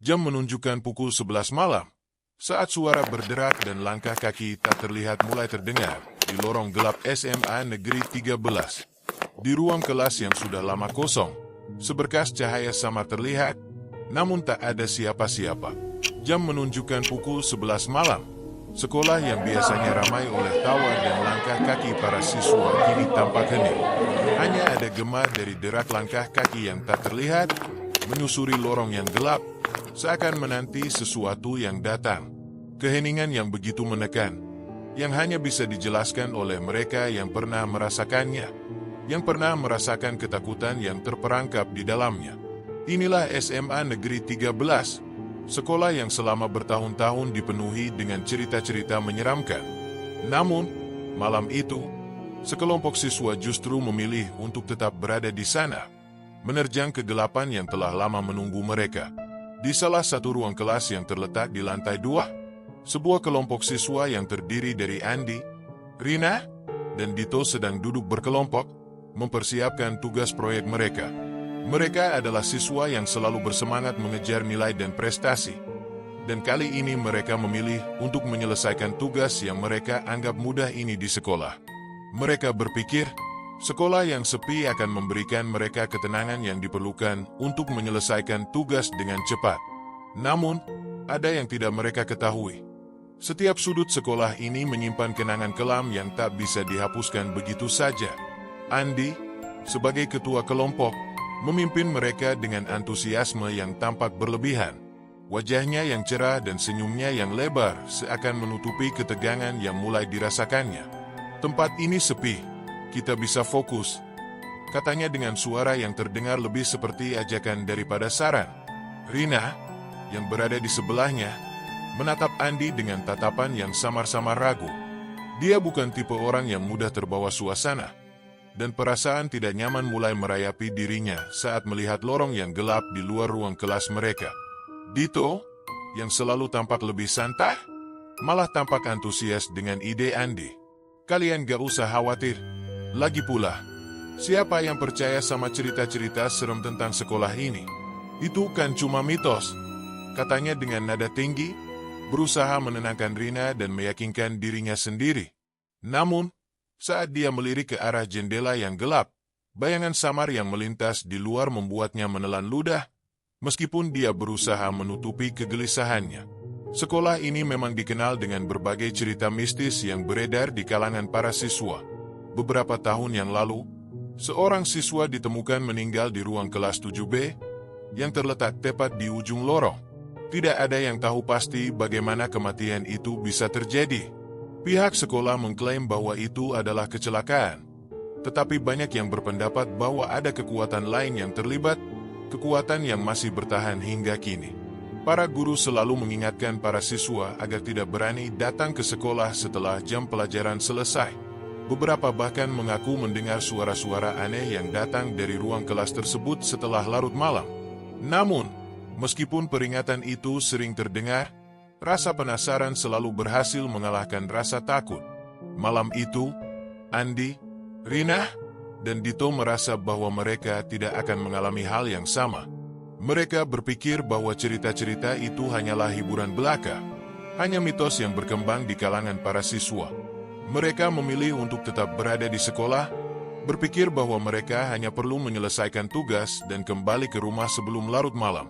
Jam menunjukkan pukul 11 malam. Saat suara berderak dan langkah kaki tak terlihat mulai terdengar di lorong gelap SMA Negeri 13. Di ruang kelas yang sudah lama kosong, seberkas cahaya samar terlihat, namun tak ada siapa-siapa. Jam menunjukkan pukul 11 malam. Sekolah yang biasanya ramai oleh tawa dan langkah kaki para siswa kini tampak hening. Hanya ada gema dari derak langkah kaki yang tak terlihat, menyusuri lorong yang gelap, seakan menanti sesuatu yang datang. Keheningan yang begitu menekan, yang hanya bisa dijelaskan oleh mereka yang pernah merasakannya, yang pernah merasakan ketakutan yang terperangkap di dalamnya. Inilah SMA Negeri 13, sekolah yang selama bertahun-tahun dipenuhi dengan cerita-cerita menyeramkan. Namun, malam itu, sekelompok siswa justru memilih untuk tetap berada di sana, menerjang kegelapan yang telah lama menunggu mereka. Di salah satu ruang kelas yang terletak di lantai 2, sebuah kelompok siswa yang terdiri dari Andi, Rina, dan Dito sedang duduk berkelompok, mempersiapkan tugas proyek mereka. Mereka adalah siswa yang selalu bersemangat mengejar nilai dan prestasi. Dan kali ini mereka memilih untuk menyelesaikan tugas yang mereka anggap mudah ini di sekolah. Mereka berpikir, sekolah yang sepi akan memberikan mereka ketenangan yang diperlukan untuk menyelesaikan tugas dengan cepat. Namun, ada yang tidak mereka ketahui. Setiap sudut sekolah ini menyimpan kenangan kelam yang tak bisa dihapuskan begitu saja. Andi, sebagai ketua kelompok, memimpin mereka dengan antusiasme yang tampak berlebihan. Wajahnya yang cerah dan senyumnya yang lebar seakan menutupi ketegangan yang mulai dirasakannya. Tempat ini sepi. Kita bisa fokus, katanya dengan suara yang terdengar lebih seperti ajakan daripada saran. Rina, yang berada di sebelahnya, menatap Andi dengan tatapan yang samar-samar ragu. Dia bukan tipe orang yang mudah terbawa suasana, dan perasaan tidak nyaman mulai merayapi dirinya saat melihat lorong yang gelap di luar ruang kelas mereka. Dito, yang selalu tampak lebih santai, malah tampak antusias dengan ide Andi. Kalian gak usah khawatir. Lagi pula, siapa yang percaya sama cerita-cerita serem tentang sekolah ini? Itu kan cuma mitos, katanya dengan nada tinggi, berusaha menenangkan Rina dan meyakinkan dirinya sendiri. Namun, saat dia melirik ke arah jendela yang gelap, bayangan samar yang melintas di luar membuatnya menelan ludah, meskipun dia berusaha menutupi kegelisahannya. Sekolah ini memang dikenal dengan berbagai cerita mistis yang beredar di kalangan para siswa. Beberapa tahun yang lalu, seorang siswa ditemukan meninggal di ruang kelas 7B yang terletak tepat di ujung lorong. Tidak ada yang tahu pasti bagaimana kematian itu bisa terjadi. Pihak sekolah mengklaim bahwa itu adalah kecelakaan, tetapi banyak yang berpendapat bahwa ada kekuatan lain yang terlibat, kekuatan yang masih bertahan hingga kini. Para guru selalu mengingatkan para siswa agar tidak berani datang ke sekolah setelah jam pelajaran selesai. Beberapa bahkan mengaku mendengar suara-suara aneh yang datang dari ruang kelas tersebut setelah larut malam. Namun, meskipun peringatan itu sering terdengar, rasa penasaran selalu berhasil mengalahkan rasa takut. Malam itu, Andi, Rina, dan Dito merasa bahwa mereka tidak akan mengalami hal yang sama. Mereka berpikir bahwa cerita-cerita itu hanyalah hiburan belaka, hanya mitos yang berkembang di kalangan para siswa. Mereka memilih untuk tetap berada di sekolah, berpikir bahwa mereka hanya perlu menyelesaikan tugas dan kembali ke rumah sebelum larut malam.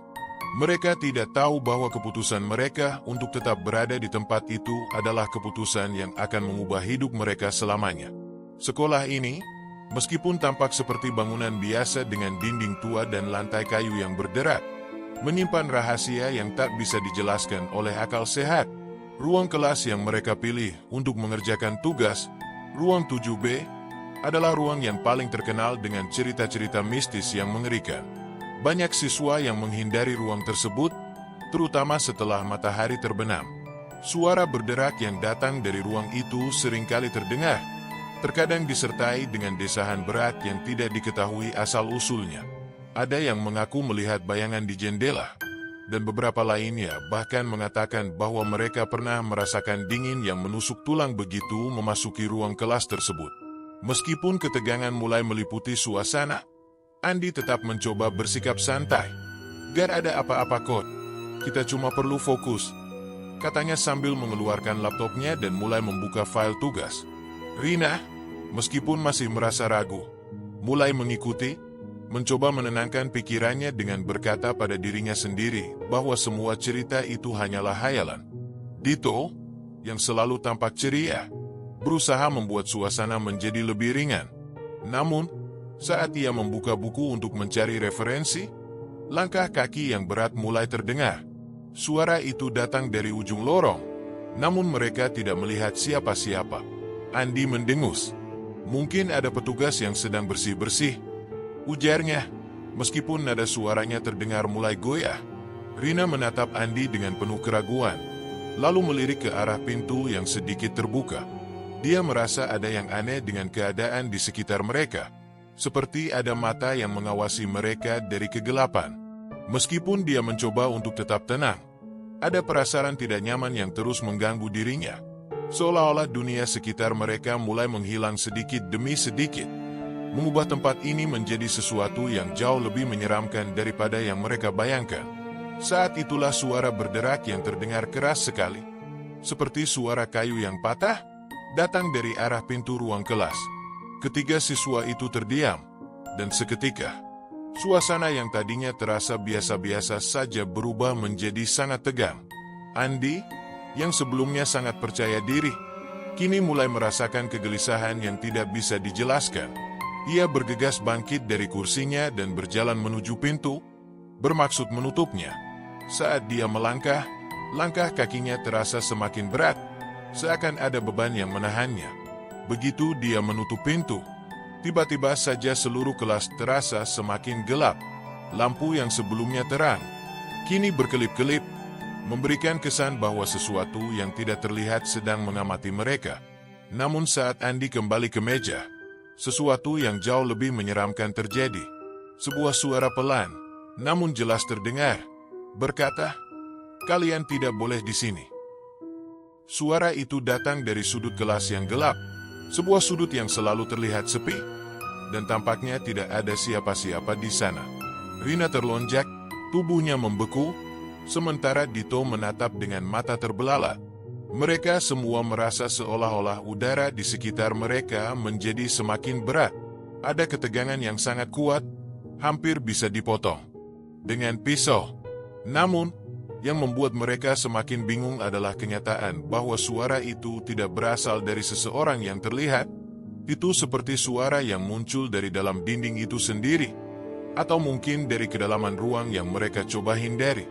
Mereka tidak tahu bahwa keputusan mereka untuk tetap berada di tempat itu adalah keputusan yang akan mengubah hidup mereka selamanya. Sekolah ini, meskipun tampak seperti bangunan biasa dengan dinding tua dan lantai kayu yang berderak, menyimpan rahasia yang tak bisa dijelaskan oleh akal sehat. Ruang kelas yang mereka pilih untuk mengerjakan tugas, ruang 7B, adalah ruang yang paling terkenal dengan cerita-cerita mistis yang mengerikan. Banyak siswa yang menghindari ruang tersebut, terutama setelah matahari terbenam. Suara berderak yang datang dari ruang itu seringkali terdengar, terkadang disertai dengan desahan berat yang tidak diketahui asal-usulnya. Ada yang mengaku melihat bayangan di jendela, dan beberapa lainnya bahkan mengatakan bahwa mereka pernah merasakan dingin yang menusuk tulang begitu memasuki ruang kelas tersebut. Meskipun ketegangan mulai meliputi suasana, Andi tetap mencoba bersikap santai. Gak ada apa-apa kok. kita cuma perlu fokus, katanya sambil mengeluarkan laptopnya dan mulai membuka file tugas. Rina, meskipun masih merasa ragu, mulai mengikuti, mencoba menenangkan pikirannya dengan berkata pada dirinya sendiri bahwa semua cerita itu hanyalah hayalan. Dito, yang selalu tampak ceria, berusaha membuat suasana menjadi lebih ringan. Namun, saat ia membuka buku untuk mencari referensi, langkah kaki yang berat mulai terdengar. Suara itu datang dari ujung lorong, namun mereka tidak melihat siapa-siapa. Andi mendengus. Mungkin ada petugas yang sedang bersih-bersih, ujarnya, meskipun nada suaranya terdengar mulai goyah. Rina menatap Andi dengan penuh keraguan, lalu melirik ke arah pintu yang sedikit terbuka. Dia merasa ada yang aneh dengan keadaan di sekitar mereka, seperti ada mata yang mengawasi mereka dari kegelapan. Meskipun dia mencoba untuk tetap tenang, ada perasaan tidak nyaman yang terus mengganggu dirinya. Seolah-olah dunia sekitar mereka mulai menghilang sedikit demi sedikit, mengubah tempat ini menjadi sesuatu yang jauh lebih menyeramkan daripada yang mereka bayangkan. Saat itulah suara berderak yang terdengar keras sekali, seperti suara kayu yang patah, datang dari arah pintu ruang kelas. Ketiga siswa itu terdiam, dan seketika, suasana yang tadinya terasa biasa-biasa saja berubah menjadi sangat tegang. Andi, yang sebelumnya sangat percaya diri, kini mulai merasakan kegelisahan yang tidak bisa dijelaskan. Ia bergegas bangkit dari kursinya dan berjalan menuju pintu, bermaksud menutupnya. Saat dia melangkah, langkah kakinya terasa semakin berat, seakan ada beban yang menahannya. Begitu dia menutup pintu, tiba-tiba saja seluruh kelas terasa semakin gelap. Lampu yang sebelumnya terang, kini berkelip-kelip, memberikan kesan bahwa sesuatu yang tidak terlihat sedang mengamati mereka. Namun saat Andi kembali ke meja, sesuatu yang jauh lebih menyeramkan terjadi. Sebuah suara pelan, namun jelas terdengar, berkata, "Kalian tidak boleh di sini." Suara itu datang dari sudut kelas yang gelap, sebuah sudut yang selalu terlihat sepi, dan tampaknya tidak ada siapa-siapa di sana. Rina terlonjak, tubuhnya membeku, sementara Dito menatap dengan mata terbelalak. Mereka semua merasa seolah-olah udara di sekitar mereka menjadi semakin berat. Ada ketegangan yang sangat kuat, hampir bisa dipotong dengan pisau. Namun, yang membuat mereka semakin bingung adalah kenyataan bahwa suara itu tidak berasal dari seseorang yang terlihat. Itu seperti suara yang muncul dari dalam dinding itu sendiri, atau mungkin dari kedalaman ruang yang mereka coba hindari.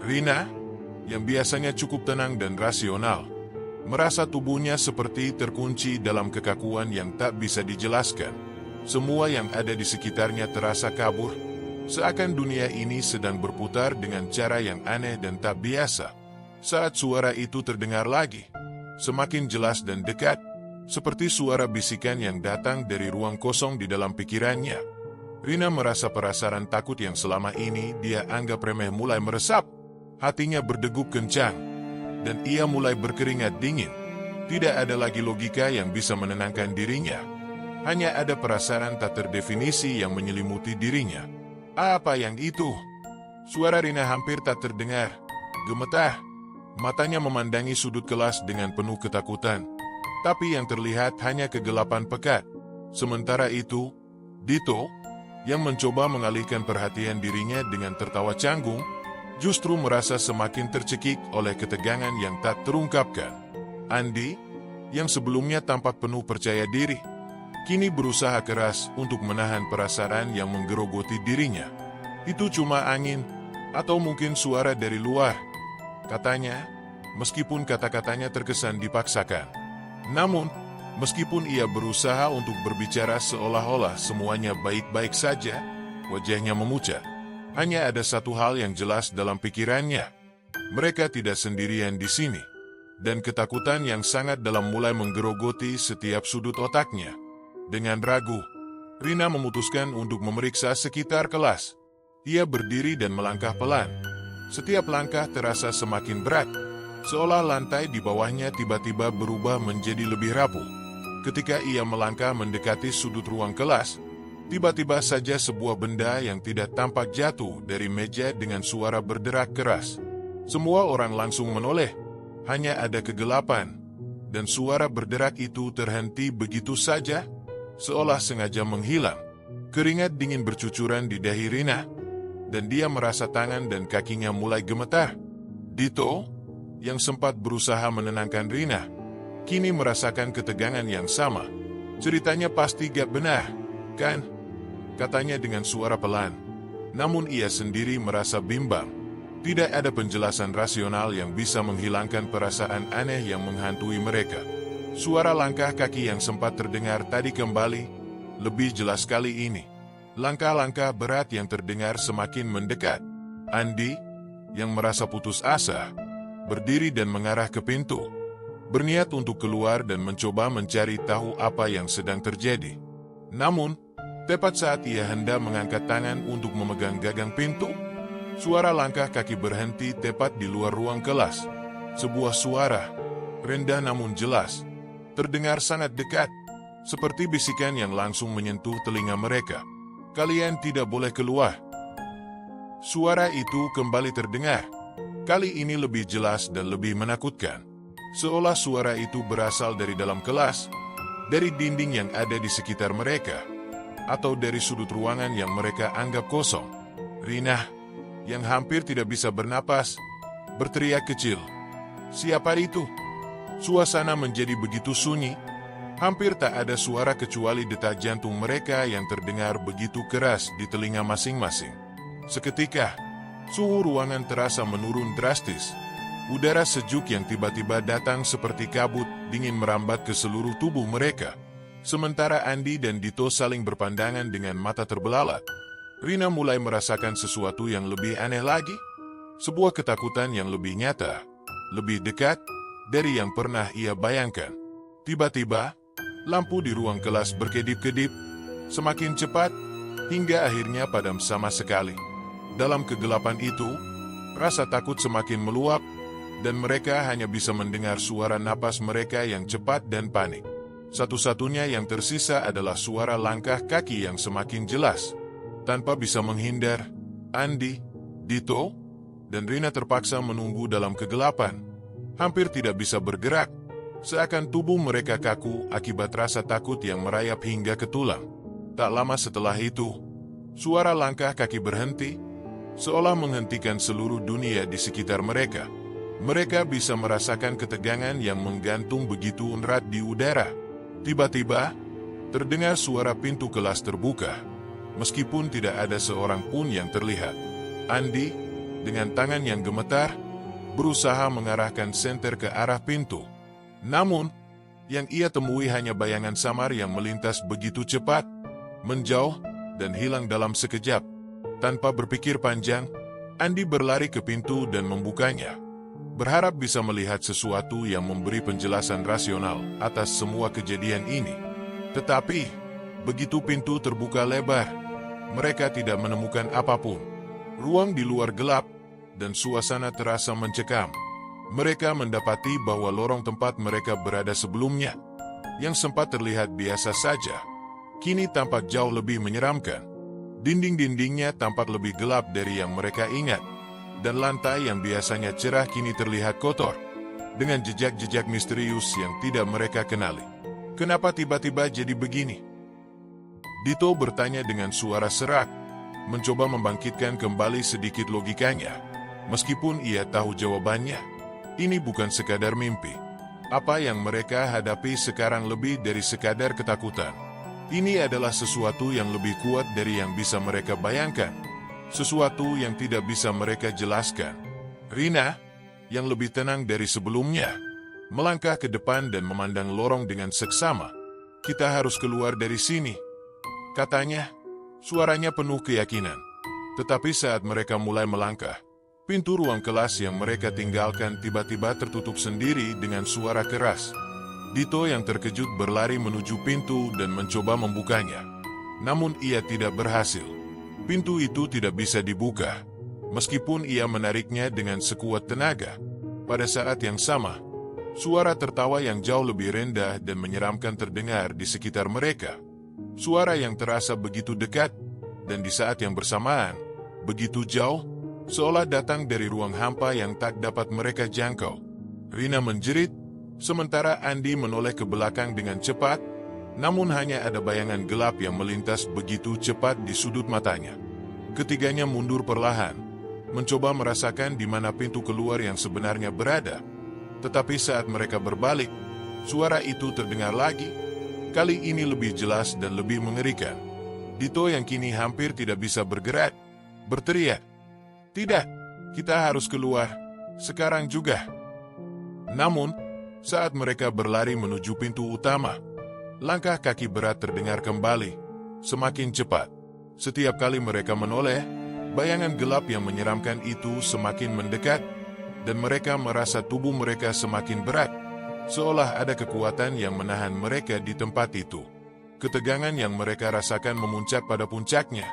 Rina, yang biasanya cukup tenang dan rasional, merasa tubuhnya seperti terkunci dalam kekakuan yang tak bisa dijelaskan. Semua yang ada di sekitarnya terasa kabur, seakan dunia ini sedang berputar dengan cara yang aneh dan tak biasa. Saat suara itu terdengar lagi, semakin jelas dan dekat, seperti suara bisikan yang datang dari ruang kosong di dalam pikirannya. Rina merasa perasaan takut yang selama ini dia anggap remeh mulai meresap. Hatinya berdegup kencang, dan ia mulai berkeringat dingin. Tidak ada lagi logika yang bisa menenangkan dirinya. Hanya ada perasaan tak terdefinisi yang menyelimuti dirinya. Apa yang itu? Suara Rina hampir tak terdengar. Gemetah, matanya memandangi sudut kelas dengan penuh ketakutan. Tapi yang terlihat hanya kegelapan pekat. Sementara itu, Dito, yang mencoba mengalihkan perhatian dirinya dengan tertawa canggung, justru merasa semakin tercekik oleh ketegangan yang tak terungkapkan. Andi, yang sebelumnya tampak penuh percaya diri, kini berusaha keras untuk menahan perasaan yang menggerogoti dirinya. Itu cuma angin, atau mungkin suara dari luar, katanya, meskipun kata-katanya terkesan dipaksakan. Namun, meskipun ia berusaha untuk berbicara seolah-olah semuanya baik-baik saja, wajahnya memucat. Hanya ada satu hal yang jelas dalam pikirannya. Mereka tidak sendirian di sini. Dan ketakutan yang sangat dalam mulai menggerogoti setiap sudut otaknya. Dengan ragu, Rina memutuskan untuk memeriksa sekitar kelas. Ia berdiri dan melangkah pelan. Setiap langkah terasa semakin berat, seolah lantai di bawahnya tiba-tiba berubah menjadi lebih rapuh. Ketika ia melangkah mendekati sudut ruang kelas, tiba-tiba saja sebuah benda yang tidak tampak jatuh dari meja dengan suara berderak keras. Semua orang langsung menoleh. Hanya ada kegelapan, dan suara berderak itu terhenti begitu saja, seolah sengaja menghilang. Keringat dingin bercucuran di dahi Rina, dan dia merasa tangan dan kakinya mulai gemetar. Dito, yang sempat berusaha menenangkan Rina, kini merasakan ketegangan yang sama. Ceritanya pasti gak benar, kan? Katanya dengan suara pelan. Namun ia sendiri merasa bimbang. Tidak ada penjelasan rasional yang bisa menghilangkan perasaan aneh yang menghantui mereka. Suara langkah kaki yang sempat terdengar tadi kembali, lebih jelas kali ini. Langkah-langkah berat yang terdengar semakin mendekat. Andi, yang merasa putus asa, berdiri dan mengarah ke pintu. Berniat untuk keluar dan mencoba mencari tahu apa yang sedang terjadi. Namun, tepat saat ia hendak mengangkat tangan untuk memegang gagang pintu, suara langkah kaki berhenti tepat di luar ruang kelas. Sebuah suara, rendah namun jelas, terdengar sangat dekat, seperti bisikan yang langsung menyentuh telinga mereka. Kalian tidak boleh keluar. Suara itu kembali terdengar. Kali ini lebih jelas dan lebih menakutkan. Seolah suara itu berasal dari dalam kelas, dari dinding yang ada di sekitar mereka, atau dari sudut ruangan yang mereka anggap kosong. Rina, yang hampir tidak bisa bernapas, berteriak kecil. Siapa itu? Suasana menjadi begitu sunyi, hampir tak ada suara kecuali detak jantung mereka yang terdengar begitu keras di telinga masing-masing. Seketika, suhu ruangan terasa menurun drastis. Udara sejuk yang tiba-tiba datang seperti kabut dingin merambat ke seluruh tubuh mereka. Sementara Andi dan Dito saling berpandangan dengan mata terbelalak. Rina mulai merasakan sesuatu yang lebih aneh lagi. Sebuah ketakutan yang lebih nyata, lebih dekat dari yang pernah ia bayangkan. Tiba-tiba, lampu di ruang kelas berkedip-kedip, semakin cepat, hingga akhirnya padam sama sekali. Dalam kegelapan itu, rasa takut semakin meluap, dan mereka hanya bisa mendengar suara napas mereka yang cepat dan panik. Satu-satunya yang tersisa adalah suara langkah kaki yang semakin jelas. Tanpa bisa menghindar, Andi, Dito, dan Rina terpaksa menunggu dalam kegelapan. Hampir tidak bisa bergerak, seakan tubuh mereka kaku akibat rasa takut yang merayap hingga ke tulang. Tak lama setelah itu, suara langkah kaki berhenti, seolah menghentikan seluruh dunia di sekitar mereka. Mereka bisa merasakan ketegangan yang menggantung begitu erat di udara. Tiba-tiba, terdengar suara pintu kelas terbuka. Meskipun tidak ada seorang pun yang terlihat. Andi, dengan tangan yang gemetar, berusaha mengarahkan senter ke arah pintu. Namun, yang ia temui hanya bayangan samar yang melintas begitu cepat, menjauh, dan hilang dalam sekejap. Tanpa berpikir panjang, Andi berlari ke pintu dan membukanya. Berharap bisa melihat sesuatu yang memberi penjelasan rasional atas semua kejadian ini. Tetapi, begitu pintu terbuka lebar, mereka tidak menemukan apapun. Ruang di luar gelap, dan suasana terasa mencekam. Mereka mendapati bahwa lorong tempat mereka berada sebelumnya, yang sempat terlihat biasa saja, kini tampak jauh lebih menyeramkan. Dinding-dindingnya tampak lebih gelap dari yang mereka ingat, dan lantai yang biasanya cerah kini terlihat kotor, dengan jejak-jejak misterius yang tidak mereka kenali. Kenapa tiba-tiba jadi begini? Dito bertanya dengan suara serak, mencoba membangkitkan kembali sedikit logikanya. Meskipun ia tahu jawabannya, ini bukan sekadar mimpi. Apa yang mereka hadapi sekarang lebih dari sekadar ketakutan. Ini adalah sesuatu yang lebih kuat dari yang bisa mereka bayangkan. Sesuatu yang tidak bisa mereka jelaskan. Rina, yang lebih tenang dari sebelumnya, melangkah ke depan dan memandang lorong dengan seksama. Kita harus keluar dari sini, katanya. Suaranya penuh keyakinan. Tetapi saat mereka mulai melangkah, pintu ruang kelas yang mereka tinggalkan tiba-tiba tertutup sendiri dengan suara keras. Dito yang terkejut berlari menuju pintu dan mencoba membukanya. Namun ia tidak berhasil. Pintu itu tidak bisa dibuka, meskipun ia menariknya dengan sekuat tenaga. Pada saat yang sama, suara tertawa yang jauh lebih rendah dan menyeramkan terdengar di sekitar mereka. Suara yang terasa begitu dekat, dan di saat yang bersamaan, begitu jauh, seolah datang dari ruang hampa yang tak dapat mereka jangkau. Rina menjerit, sementara Andi menoleh ke belakang dengan cepat, namun hanya ada bayangan gelap yang melintas begitu cepat di sudut matanya. Ketiganya mundur perlahan, mencoba merasakan di mana pintu keluar yang sebenarnya berada. Tetapi saat mereka berbalik, suara itu terdengar lagi, kali ini lebih jelas dan lebih mengerikan. Dito yang kini hampir tidak bisa bergerak, berteriak, "Tidak, kita harus keluar, sekarang juga." Namun, saat mereka berlari menuju pintu utama, langkah kaki berat terdengar kembali, semakin cepat. Setiap kali mereka menoleh, bayangan gelap yang menyeramkan itu semakin mendekat, dan mereka merasa tubuh mereka semakin berat, seolah ada kekuatan yang menahan mereka di tempat itu. Ketegangan yang mereka rasakan memuncak pada puncaknya.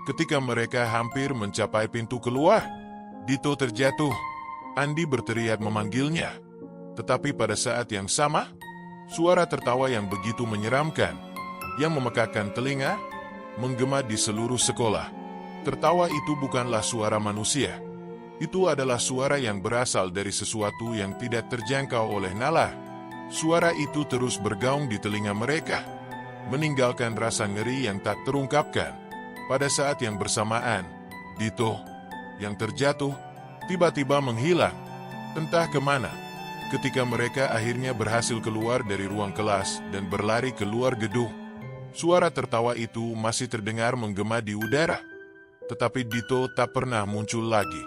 Ketika mereka hampir mencapai pintu keluar, Dito terjatuh. Andi berteriak memanggilnya. Tetapi pada saat yang sama, suara tertawa yang begitu menyeramkan, yang memekakkan telinga, menggema di seluruh sekolah. Tertawa itu bukanlah suara manusia. Itu adalah suara yang berasal dari sesuatu yang tidak terjangkau oleh nalar. Suara itu terus bergaung di telinga mereka, meninggalkan rasa ngeri yang tak terungkapkan. Pada saat yang bersamaan, Dito, yang terjatuh, tiba-tiba menghilang, entah kemana. Ketika mereka akhirnya berhasil keluar dari ruang kelas dan berlari keluar gedung, suara tertawa itu masih terdengar menggema di udara. Tetapi Dito tak pernah muncul lagi.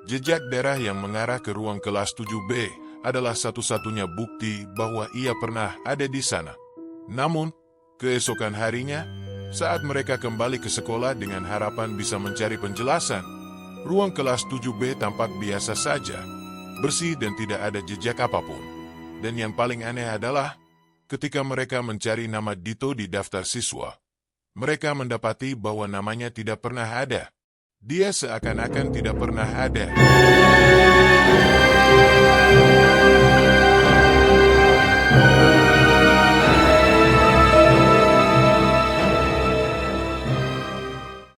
Jejak darah yang mengarah ke ruang kelas 7B adalah satu-satunya bukti bahwa ia pernah ada di sana. Namun, keesokan harinya, saat mereka kembali ke sekolah dengan harapan bisa mencari penjelasan, ruang kelas 7B tampak biasa saja, bersih dan tidak ada jejak apapun. Dan yang paling aneh adalah, ketika mereka mencari nama Dito di daftar siswa, mereka mendapati bahwa namanya tidak pernah ada. Dia seakan-akan tidak pernah ada.